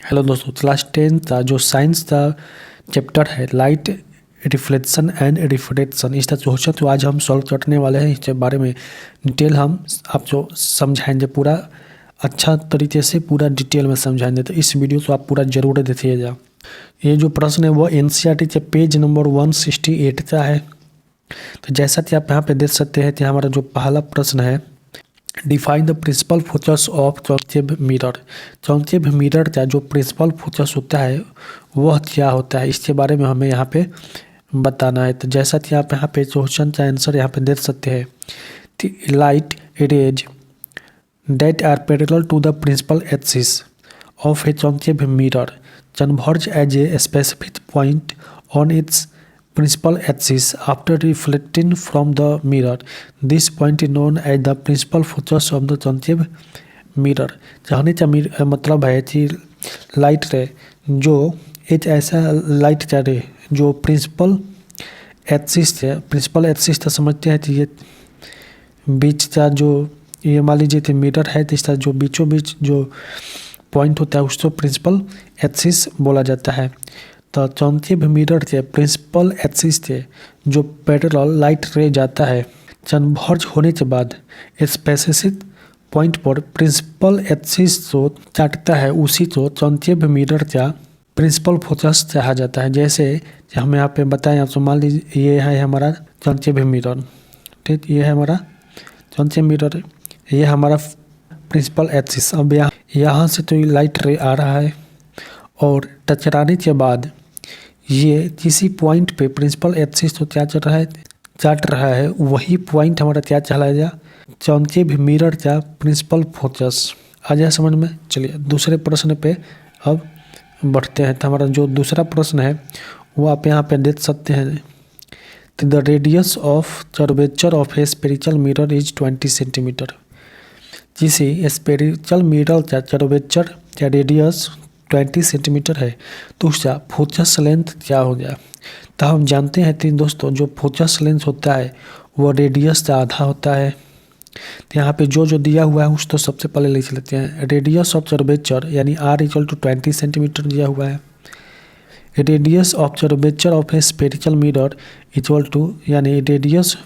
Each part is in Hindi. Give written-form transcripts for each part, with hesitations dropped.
हेलो दोस्तों, क्लास 10 का जो साइंस का चैप्टर है लाइट रिफ्लेक्शन एंड रिफ्रैक्शन, इसका क्वेश्चन तो आज हम सॉल्व करने वाले हैं। इसके बारे में डिटेल हम आपको समझाएंगे, पूरा अच्छा तरीके से पूरा डिटेल में समझाएंगे। तो इस वीडियो को आप पूरा जरूर देखिएगा। ये जो प्रश्न है वो एनसीईआरटी के पेज नंबर 168 का है। तो जैसा कि आप यहाँ पे देख सकते हैं कि हमारा जो पहला प्रश्न है, define the principal features of concave mirror. Concave mirror का जो प्रिंसिपल फीचर्स होता है वह क्या होता है, इसके बारे में हमें यहाँ पे बताना है। तो जैसा कि आप यहाँ पे क्वेश्चन का आंसर यहाँ पे देख सकते हैं, light rays that are parallel to the principal axis of a concave mirror converge at a specific point on its principal axis after reflecting from the mirror. This point is known as the principal focus of the concave mirror. कहने का मतलब है कि लाइट रे जो एक ऐसा लाइट का रे जो प्रिंसिपल एक्सिस है, प्रिंसिपल एक्सिस तो समझते हैं कि ये बीच का जो ये मान लीजिए कि मिरर है, तो इसका जो बीचों बीच जो पॉइंट होता है उसको प्रिंसिपल एक्सिस बोला जाता है। तो कॉन्केव मिरर के प्रिंसिपल एक्सिस से जो पैरेलल लाइट रे जाता है, कन्वर्ज होने के बाद स्पेसिफिक पॉइंट पर प्रिंसिपल एक्सिस को काटता है, उसी को कॉन्केव मिरर का प्रिंसिपल फोकस कहा जाता है। जैसे हम यहाँ पे बताएं, तो मान लीजिए ये है हमारा कॉन्केव मिरर, ठीक, ये है हमारा कॉन्केव मिरर, ये हमारा प्रिंसिपल एक्सिस। अब यहाँ से तो ये लाइट रे आ रहा है और टकराने के बाद ये किसी पॉइंट पे प्रिंसिपल एक्सिस तो क्या चल रहा है, काट रहा है, वही पॉइंट हमारा क्या चलाएगा, कॉन्केव मिरर का प्रिंसिपल फोकस। आ जाए समझ में। चलिए दूसरे प्रश्न पे अब बढ़ते हैं। तो हमारा जो दूसरा प्रश्न है वो आप यहाँ पे देख सकते हैं, the radius of curvature of a spherical mirror is 20 centimetre. किसी स्फेरिकल मिरर का कर्वेचर का रेडियस 20 सेंटीमीटर है तो उसका फोकस लेंथ क्या हो गया। तो हम जानते हैं कि दोस्तों जो फोकस लेंथ होता है वो रेडियस का आधा होता है। तो यहाँ पे जो दिया हुआ है उस तो सबसे पहले लिख लेते हैं। रेडियस ऑफ कर्वेचर यानी R = 20 सेंटीमीटर दिया हुआ है। Radius of curvature of a spherical mirror equal to, यानी रेडियस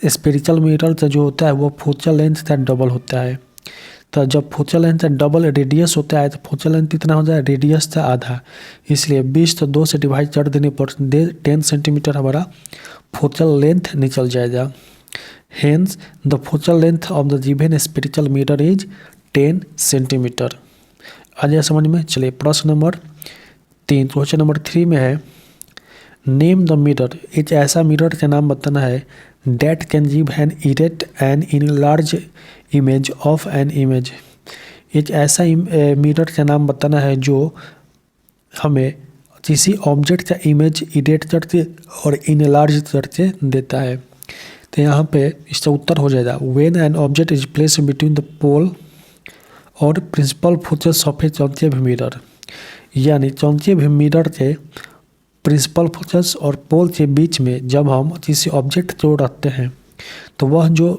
स्फेरिकल मिरर का जो होता है वो फोकल लेंथ का डबल होता है। तो जब फोकल लेंथ का डबल रेडियस होता है तो फोकल लेंथ कितना हो जाए, रेडियस का आधा, इसलिए 20 तो 2 से डिवाइड कर देने पर 10 सेंटीमीटर हमारा फोकल लेंथ निकल जाएगा। Hence the focal length of the given spherical mirror is 10 centimetre. आ जाए समझ में। चलिए प्रश्न नंबर 3, क्वेश्चन नंबर 3 में है, नेम द मिरर। एक ऐसा मिरर का नाम बताना है that can give an erect and enlarged image of an image। एक ऐसा मिरर का नाम बताना है जो हमें किसी ऑब्जेक्ट का इमेज इरेट करके और इनलार्ज करके देता है। तो यहाँ पे इसका उत्तर हो जाएगा, when an object is placed between the pole और principal focus of a concave mirror, यानी कॉन्केव मिरर के प्रिंसिपल फोकस और पोल के बीच में जब हम किसी ऑब्जेक्ट को रखते हैं तो वह जो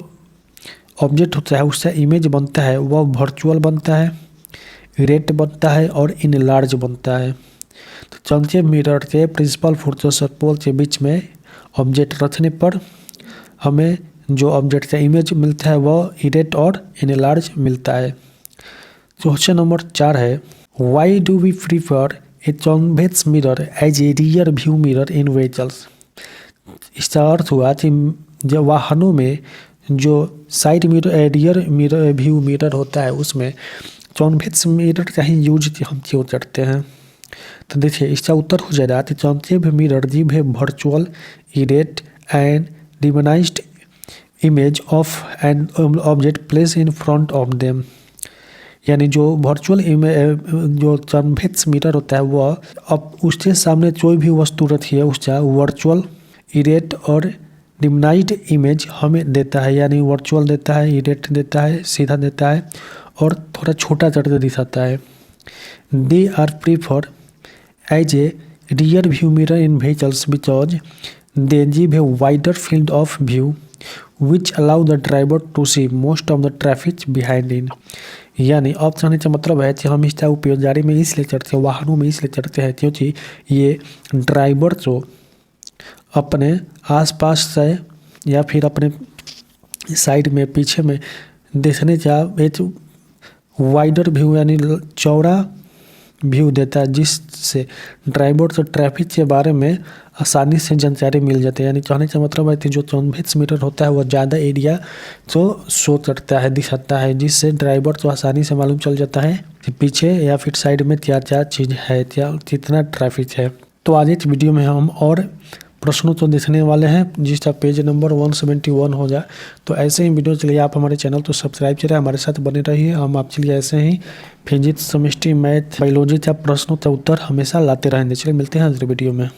ऑब्जेक्ट होता है उसका इमेज बनता है वह वर्चुअल बनता है, इरेक्ट बनता है और इनलार्ज बनता है। तो कॉन्केव मिरर के प्रिंसिपल फोकस और पोल के बीच में ऑब्जेक्ट रखने पर हमें जो ऑब्जेक्ट का इमेज मिलता है वह इरेक्ट और इनलार्ज मिलता है। क्वेश्चन नंबर 4 है, why do we prefer a convex mirror as a rear view mirror in vehicles. इसका अर्थ हुआ कि जब वाहनों में जो side mirror rear mirror view mirror होता है उसमें कॉन्वेक्स मिरर का ही यूज हम क्यों करते हैं। तो देखिए इसका उत्तर हो जाएगा कि कॉन्केव मिरर गिव है virtual erect and diminished image of an object place in front of them. यानी जो वर्चुअल जो कॉन्वेक्स मिरर होता है वह अब उसके सामने कोई भी वस्तु रखी है उसका वर्चुअल इरेक्ट और डिमोनाइज्ड इमेज हमें देता है, यानी वर्चुअल देता है, इरेक्ट देता है, सीधा देता है और थोड़ा छोटा करके दिखाता है। They are prefer as a rear view mirror in vehicles because they give a wider field of view which allow the driver to see most of the traffic behind in. यानी ऑप्शन का मतलब है कि हम इसका उपयोग गाड़ी में इसलिए करते हैं, वाहनों में इसलिए करते हैं क्योंकि ये ड्राइवर को अपने आसपास से या फिर अपने साइड में पीछे में देखने का एक वाइडर व्यू यानी चौड़ा व्यू देता है, जिससे ड्राइवर को ट्रैफिक के बारे में आसानी से जानकारी मिल जाती है। यानी कहने का मतलब है कि जो 24 मीटर होता है वो ज़्यादा एरिया तो शो करता है, दिखाता है, जिससे ड्राइवर को आसानी से मालूम चल जाता है कि पीछे या फिर साइड में क्या क्या चीज़ है, क्या कितना ट्रैफिक है। तो आज इस वीडियो में हम और प्रश्नों तो देखने वाले हैं जिसका पेज नंबर 171 हो जाए। तो ऐसे ही वीडियो के लिए आप हमारे चैनल को सब्सक्राइब करें, हमारे साथ बने रहिए। हम आपके लिए ऐसे ही फिजिक्स, केमिस्ट्री, मैथ, बायोलॉजी का प्रश्नों का उत्तर हमेशा लाते रहेंगे। चलिए मिलते हैं अगले वीडियो में।